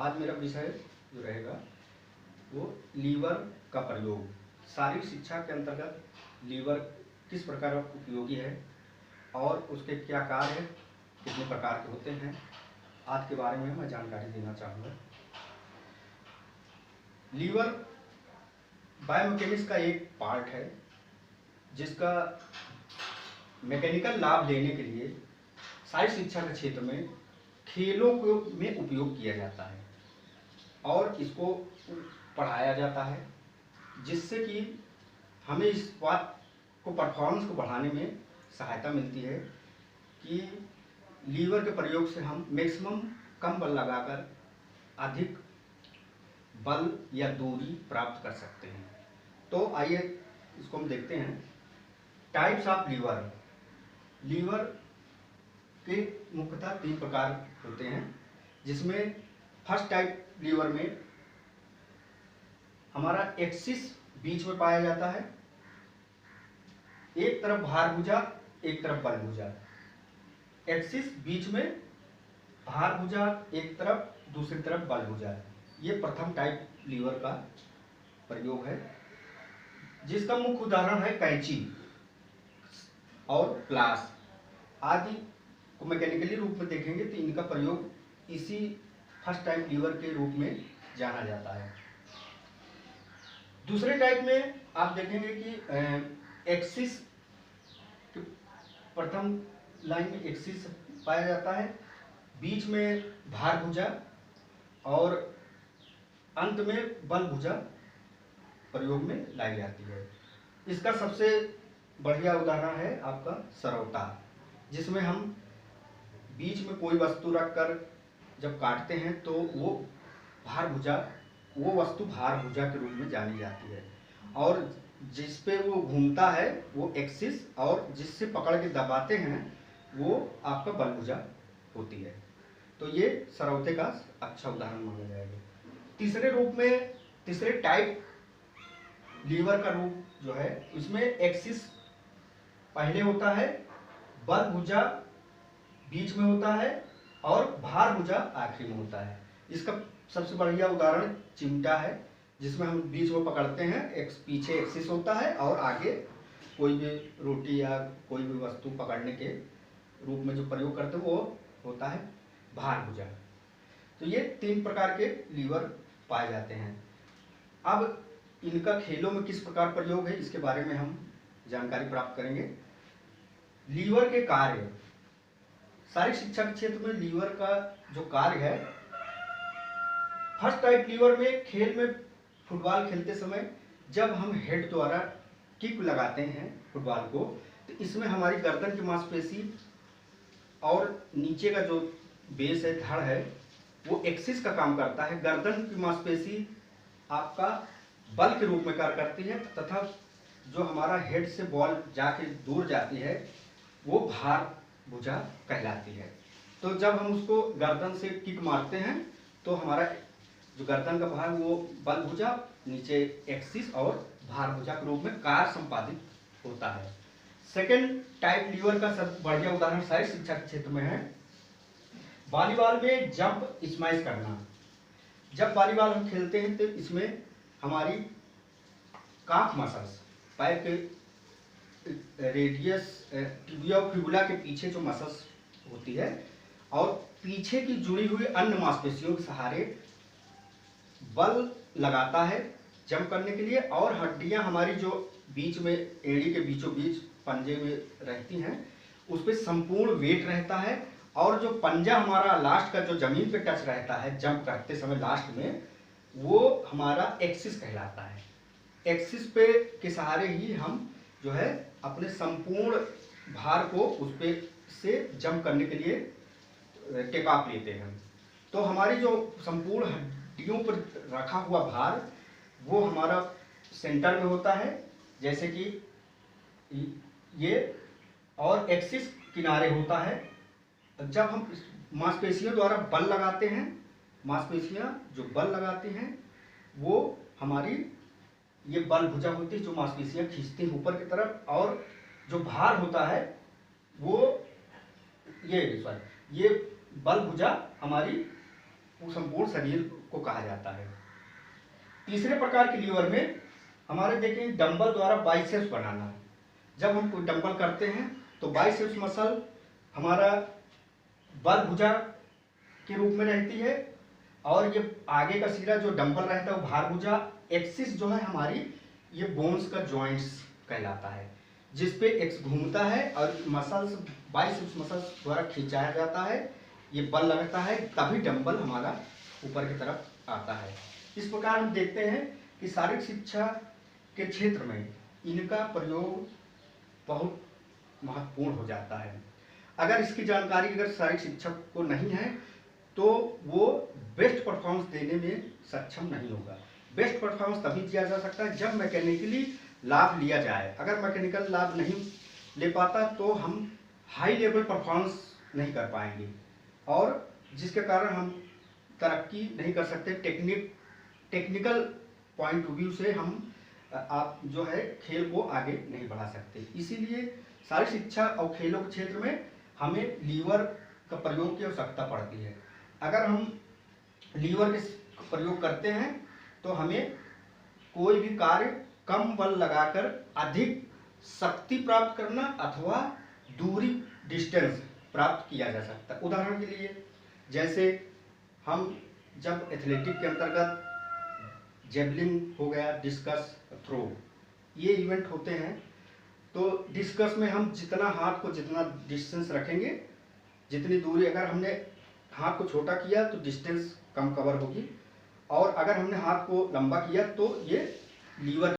आज मेरा विषय जो रहेगा वो लीवर का प्रयोग। शारीरिक शिक्षा के अंतर्गत लीवर किस प्रकार उपयोगी है और उसके क्या कार्य है, कितने प्रकार के होते हैं, आज के बारे में मैं जानकारी देना चाहूँगा। लीवर बायोमैकेनिक्स का एक पार्ट है जिसका मैकेनिकल लाभ लेने के लिए शारीरिक शिक्षा के क्षेत्र में खेलों को में उपयोग किया जाता है और इसको पढ़ाया जाता है, जिससे कि हमें इस बात को परफॉर्मेंस को बढ़ाने में सहायता मिलती है कि लीवर के प्रयोग से हम मैक्सिमम कम बल लगाकर अधिक बल या दूरी प्राप्त कर सकते हैं। तो आइए इसको हम देखते हैं। Types of liver. लीवर के मुख्यतः 3 प्रकार होते हैं, जिसमें फर्स्ट टाइप लीवर में हमारा एक्सिस बीच में पाया जाता है, एक तरफ भार भुजा एक तरफ बल भुजा। एक्सिस बीच में, भार भुजा एक तरफ दूसरी तरफ बल भुजा। ये प्रथम टाइप लीवर का प्रयोग है, जिसका मुख्य उदाहरण है कैंची और प्लास आदि को मैकेनिकली रूप में देखेंगे तो इनका प्रयोग इसी फर्स्ट टाइप लीवर के रूप में जाना जाता है। दूसरे टाइप में आप देखेंगे कि एक्सिस प्रथम लाइन में एक्सिस पाया जाता है, बीच में भार भुजा और अंत में बल भुजा प्रयोग में लाई जाती है। इसका सबसे बढ़िया उदाहरण है आपका सरौता, जिसमें हम बीच में कोई वस्तु रखकर जब काटते हैं तो वो वस्तु भार भुजा के रूप में जानी जाती है, और जिस पे वो घूमता है वो एक्सिस, और जिससे पकड़ के दबाते हैं वो आपका बल भुजा होती है। तो ये सरौते का अच्छा उदाहरण माना जाएगा। तीसरे टाइप लीवर का रूप जो है, इसमें एक्सिस पहले होता है, बल भुजा बीच में होता है और भार भुजा आखिरी में होता है। इसका सबसे बढ़िया उदाहरण चिमटा है, जिसमें हम बीच में पकड़ते हैं, पीछे एक्सिस होता है और आगे कोई भी रोटी या कोई भी वस्तु पकड़ने के रूप में जो प्रयोग करते हैं वो होता है भार भुजा। तो ये 3 प्रकार के लीवर पाए जाते हैं। अब इनका खेलों में किस प्रकार प्रयोग है, इसके बारे में हम जानकारी प्राप्त करेंगे। लीवर के कार्य। शारीरिक शिक्षा के क्षेत्र में लीवर का जो कार्य है, फर्स्ट टाइप लीवर में खेल में फुटबॉल खेलते समय जब हम हेड द्वारा किक लगाते हैं फुटबॉल को, तो इसमें हमारी गर्दन की मांसपेशी और नीचे का जो बेस है, धड़ है, वो एक्सिस का काम करता है। गर्दन की मांसपेशी आपका बल के रूप में कार्य करती है, तथा जो हमारा हेड से बॉल जाके दूर जाती है वो भार भुजा कहलाती है। तो जब हम उसको गर्दन से किक मारते हैं तो हमारा जो गर्दन का भाग वो बल भुजा, नीचे एक्सिस और भार भुजा के रूप में कार्य संपादित होता है। सेकेंड टाइप लीवर का सब बढ़िया उदाहरण शारीरिक शिक्षा के क्षेत्र में है वॉलीबॉल में जंप स्मैश करना। जब वॉलीबॉल हम खेलते हैं तो इसमें हमारी काफ मसल्स, पैर के रेडियस, टिबिया और फिबुला के पीछे जो मसल्स होती है और पीछे की जुड़ी हुई अन्य मांसपेशियों के सहारे बल लगाता है जंप करने के लिए, और हड्डियां हमारी जो बीच में एड़ी के बीचों बीच पंजे में रहती हैं उस पर संपूर्ण वेट रहता है, और जो पंजा हमारा लास्ट का जो जमीन पे टच रहता है जंप करते समय लास्ट में, वो हमारा एक्सिस कहलाता है। एक्सिस पे के सहारे ही हम जो है अपने संपूर्ण भार को उस पे से जंप करने के लिए टेक ऑफ लेते हैं। तो हमारी जो संपूर्ण हड्डियों पर रखा हुआ भार वो हमारा सेंटर में होता है, जैसे कि ये, और एक्सिस किनारे होता है। जब हम मांसपेशियों द्वारा बल लगाते हैं, मांसपेशियां जो बल लगाती हैं वो हमारी ये बल भुजा होती है जो मांसपेशियां खींचती हैं ऊपर की तरफ, और जो भार होता है वो ये बल भुजा हमारी संपूर्ण शरीर को कहा जाता है। तीसरे प्रकार के लीवर में हमारे देखें डंबल द्वारा बाइसेप्स बनाना। जब हम कोई डंबल करते हैं तो बाइसेप्स मसल हमारा बल भुजा के रूप में रहती है, और ये आगे का सिरा जो डंबल रहता है वो भार भुजा। एक्सिस जो है हमारी ये बोन्स का जॉइंट्स कहलाता है, जिस पे एक्स घूमता है और मसल्स बाइसेप्स मसल्स द्वारा खिंचाया जाता है, ये बल लगता है, तभी डंबल हमारा ऊपर की तरफ आता है। इस प्रकार हम देखते हैं कि शारीरिक शिक्षा के क्षेत्र में इनका प्रयोग बहुत महत्वपूर्ण हो जाता है। अगर इसकी जानकारी अगर शारीरिक शिक्षक को नहीं है तो वो बेस्ट परफॉर्मेंस देने में सक्षम नहीं होगा। बेस्ट परफॉर्मेंस तभी दिया जा सकता है जब मैकेनिकली लाभ लिया जाए। अगर मैकेनिकल लाभ नहीं ले पाता तो हम हाई लेवल परफॉर्मेंस नहीं कर पाएंगे, और जिसके कारण हम तरक्की नहीं कर सकते। टेक्निकल पॉइंट ऑफ व्यू से हम आप जो है खेल को आगे नहीं बढ़ा सकते। इसीलिए शारीरिक शिक्षा और खेलों के क्षेत्र में हमें लीवर का प्रयोग की आवश्यकता पड़ती है। अगर हम लीवर के प्रयोग करते हैं तो हमें कोई भी कार्य कम बल लगाकर अधिक शक्ति प्राप्त करना अथवा दूरी डिस्टेंस प्राप्त किया जा सकता है। उदाहरण के लिए जैसे हम जब एथलेटिक के अंतर्गत जेवलिन हो गया, डिस्कस थ्रो, ये इवेंट होते हैं, तो डिस्कस में हम जितना हाथ को जितना डिस्टेंस रखेंगे, जितनी दूरी, अगर हमने हाथ को छोटा किया तो डिस्टेंस कम कवर होगी, और अगर हमने हाथ को लंबा किया तो ये लीवर